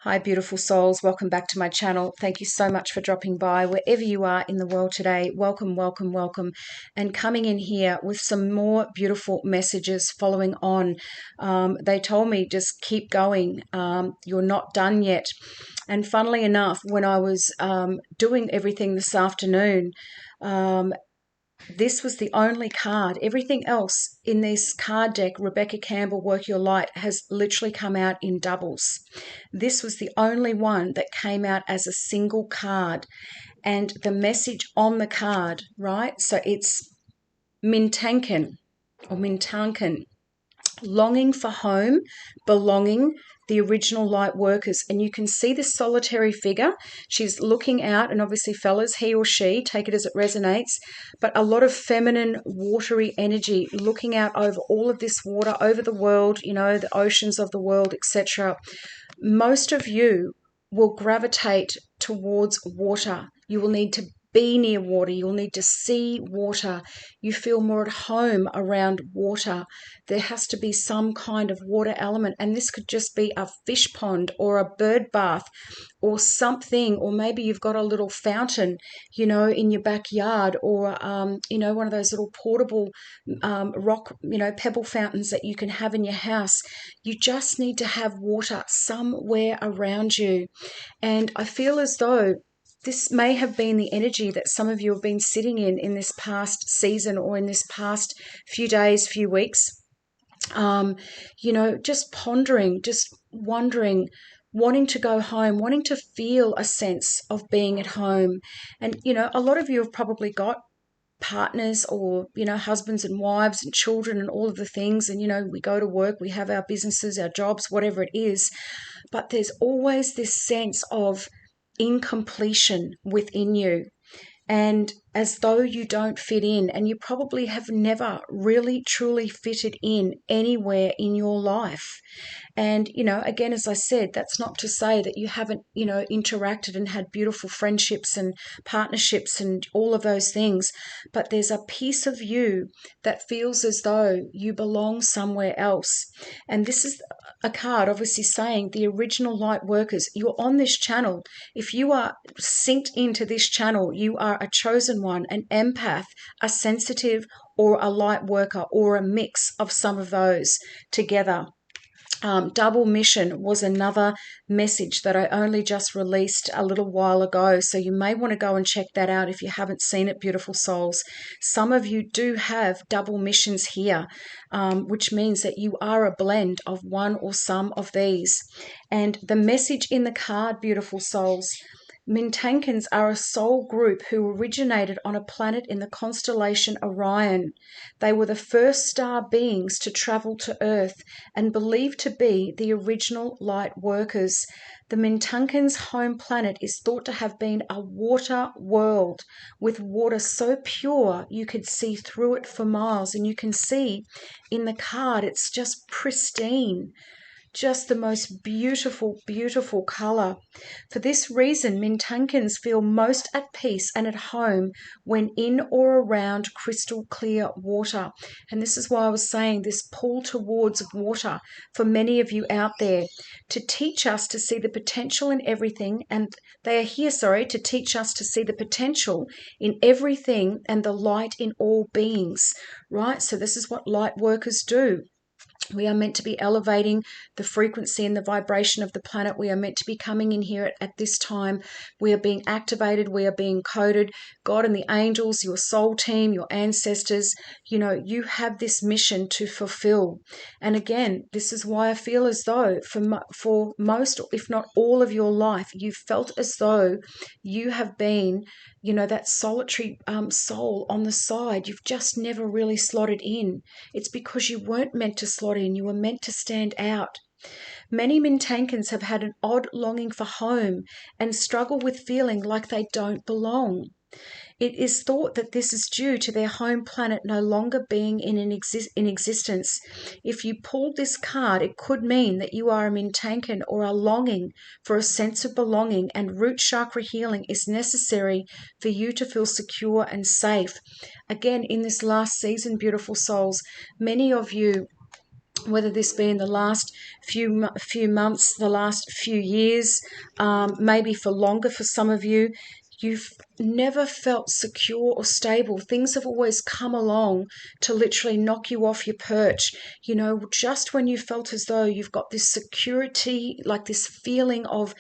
Hi, beautiful souls. Welcome back to my channel. Thank you so much for dropping by wherever you are in the world today. Welcome, welcome, welcome. And coming in here with some more beautiful messages following on. They told me just keep going. You're not done yet. And funnily enough, when I was doing everything this afternoon, this was the only card. Everything else in this card deck, Rebecca Campbell, Work Your Light, has literally come out in doubles. This was the only one that came out as a single card. And the message on the card, right? So it's Mintanken or Mintanken, longing for home, belonging, the original light workers. And you can see this solitary figure. She's looking out, and obviously, fellas, he or she, take it as it resonates, but a lot of feminine, watery energy looking out over all of this water, over the world, the oceans of the world, etc. Most of you will gravitate towards water. You will need to be near water. You will need to see water. You feel more at home around water. There has to be some kind of water element, and this could just be a fish pond or a bird bath or something, or maybe you've got a little fountain, in your backyard, or, one of those little portable rock, pebble fountains that you can have in your house. You just need to have water somewhere around you. And I feel as though this may have been the energy that some of you have been sitting in this past season or in this past few days, few weeks. Just pondering, just wondering, wanting to go home, wanting to feel a sense of being at home. And, a lot of you have probably got partners or, husbands and wives and children and all of the things. And, we go to work, we have our businesses, our jobs, whatever it is. But there's always this sense of incompletion within you, and as though you don't fit in, and you probably have never really truly fitted in anywhere in your life. And, again, as I said, that's not to say that you haven't, interacted and had beautiful friendships and partnerships and all of those things, but there's a piece of you that feels as though you belong somewhere else. And this is a card obviously saying the original light workers, you're on this channel. If you are synced into this channel, you are a chosen one, an empath, a sensitive, or a light worker, or a mix of some of those together. Double mission was another message that I only just released a little while ago. So you may want to go and check that out if you haven't seen it, beautiful souls. Some of you do have double missions here, which means that you are a blend of one or some of these. And the message in the card, beautiful souls, Mintankens are a soul group who originated on a planet in the constellation Orion. They were the first star beings to travel to Earth and believed to be the original light workers. The Mintankens' home planet is thought to have been a water world with water so pure you could see through it for miles. And you can see in the card it's just pristine. Just the most beautiful, beautiful color. For this reason, Mintankens feel most at peace and at home when in or around crystal clear water. And this is why I was saying this pull towards water for many of you out there, to teach us to see the potential in everything. And they are here, to teach us to see the potential in everything and the light in all beings, right? So this is what light workers do. We are meant to be elevating the frequency and the vibration of the planet. We are meant to be coming in here at this time. We are being activated. We are being coded. God and the angels, your soul team, your ancestors, you have this mission to fulfill. And again, this is why I feel as though for most, if not all of your life, you felt as though you have been, that solitary soul on the side. You've just never really slotted in. It's because you weren't meant to slot in. You were meant to stand out. Many Mintankens have had an odd longing for home and struggle with feeling like they don't belong. It is thought that this is due to their home planet no longer being in existence. If you pulled this card, it could mean that you are a Mintanken or are longing for a sense of belonging, and root chakra healing is necessary for you to feel secure and safe. Again, in this last season, beautiful souls, many of you whether this be in the last few months, the last few years, maybe for longer for some of you. You've never felt secure or stable. Things have always come along to literally knock you off your perch. Just when you felt as though you've got this security, like this feeling of,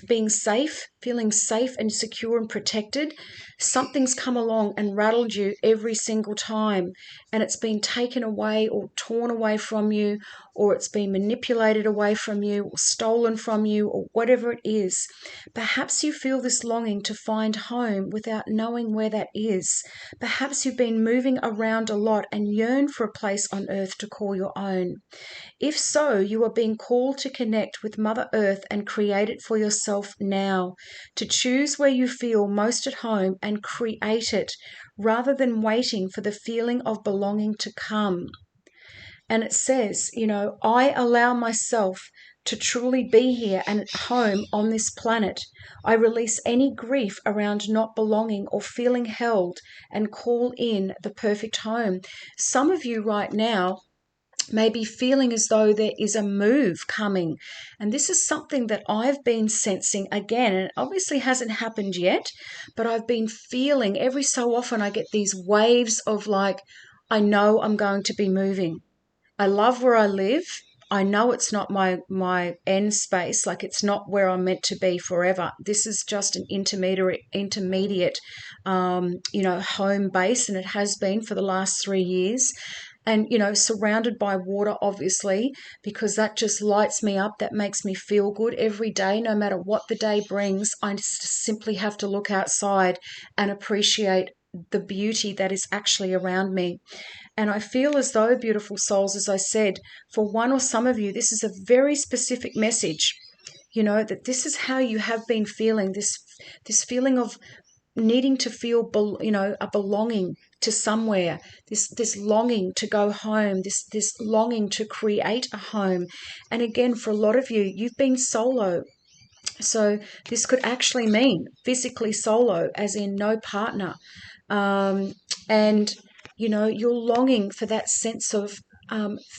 being safe, feeling safe and secure and protected, something's come along and rattled you every single time, and it's been taken away or torn away from you, or it's been manipulated away from you or stolen from you, or whatever it is. Perhaps you feel this longing to find home without knowing where that is. Perhaps you've been moving around a lot and yearn for a place on earth to call your own. If so, you are being called to connect with Mother Earth and create it for yourself now, to choose where you feel most at home and create it, rather than waiting for the feeling of belonging to come. And it says, I allow myself to truly be here and at home on this planet. I release any grief around not belonging or feeling held and call in the perfect home. Some of you right now may be feeling as though there is a move coming. And this is something that I've been sensing again, and it obviously hasn't happened yet, but I've been feeling every so often I get these waves of like, I know I'm going to be moving. I love where I live. I know it's not my end space, like it's not where I'm meant to be forever. This is just an intermediate home base, and it has been for the last 3 years. And, surrounded by water, obviously, because that just lights me up. That makes me feel good every day, no matter what the day brings. I just simply have to look outside and appreciate the beauty that is actually around me. And I feel as though, beautiful souls, as I said, for one or some of you, this is a very specific message, that this is how you have been feeling, this feeling of needing to feel, a belonging to somewhere, this longing to go home, this longing to create a home. And again, for a lot of you, you've been solo. So this could actually mean physically solo, as in no partner. And you're longing for that sense of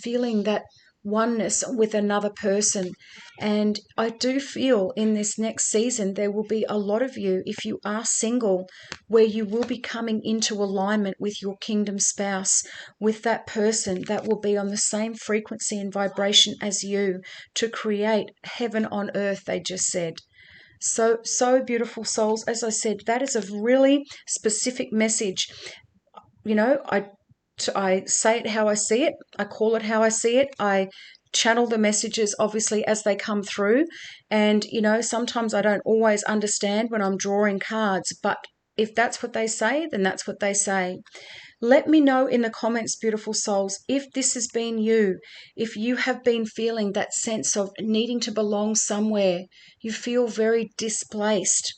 feeling that oneness with another person. And I do feel in this next season there will be a lot of you, if you are single, where you will be coming into alignment with your kingdom spouse, with that person that will be on the same frequency and vibration as you, to create heaven on earth, they just said. So beautiful, souls. As I said, that is a really specific message. I say it how I see it. I call it how I see it. I channel the messages, obviously, as they come through. And, sometimes I don't always understand when I'm drawing cards, but if that's what they say, then that's what they say. Let me know in the comments, beautiful souls, if this has been you, if you have been feeling that sense of needing to belong somewhere. You feel very displaced.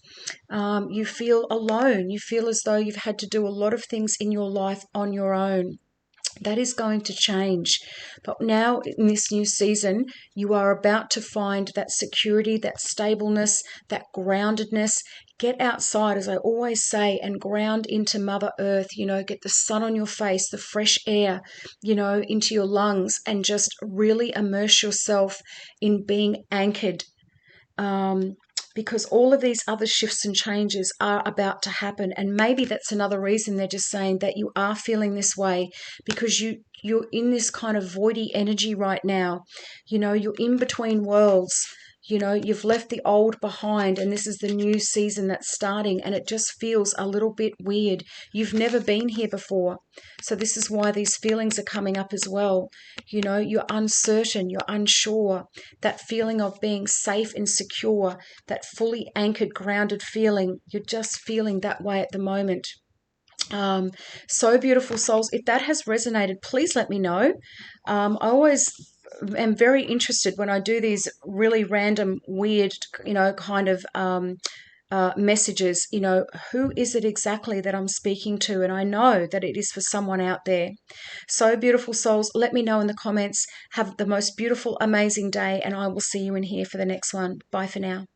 You feel alone. You feel as though you've had to do a lot of things in your life on your own. That is going to change. But now in this new season, you are about to find that security, that stableness, that groundedness. Get outside, as I always say, and ground into Mother Earth. Get the sun on your face, the fresh air, into your lungs, and just really immerse yourself in being anchored. Because all of these other shifts and changes are about to happen. And maybe that's another reason they're just saying that you are feeling this way, because you're in this kind of voidy energy right now. You're in between worlds. You've left the old behind, and this is the new season that's starting, and it just feels a little bit weird. You've never been here before. So this is why these feelings are coming up as well. You're uncertain, you're unsure. That feeling of being safe and secure, that fully anchored, grounded feeling, you're just feeling that way at the moment. So beautiful, souls. If that has resonated, please let me know. I always am very interested when I do these really random, weird, kind of messages. Who is it exactly that I'm speaking to? And I know that it is for someone out there. So beautiful, souls, let me know in the comments. Have the most beautiful, amazing day, and I will see you in here for the next one. Bye for now.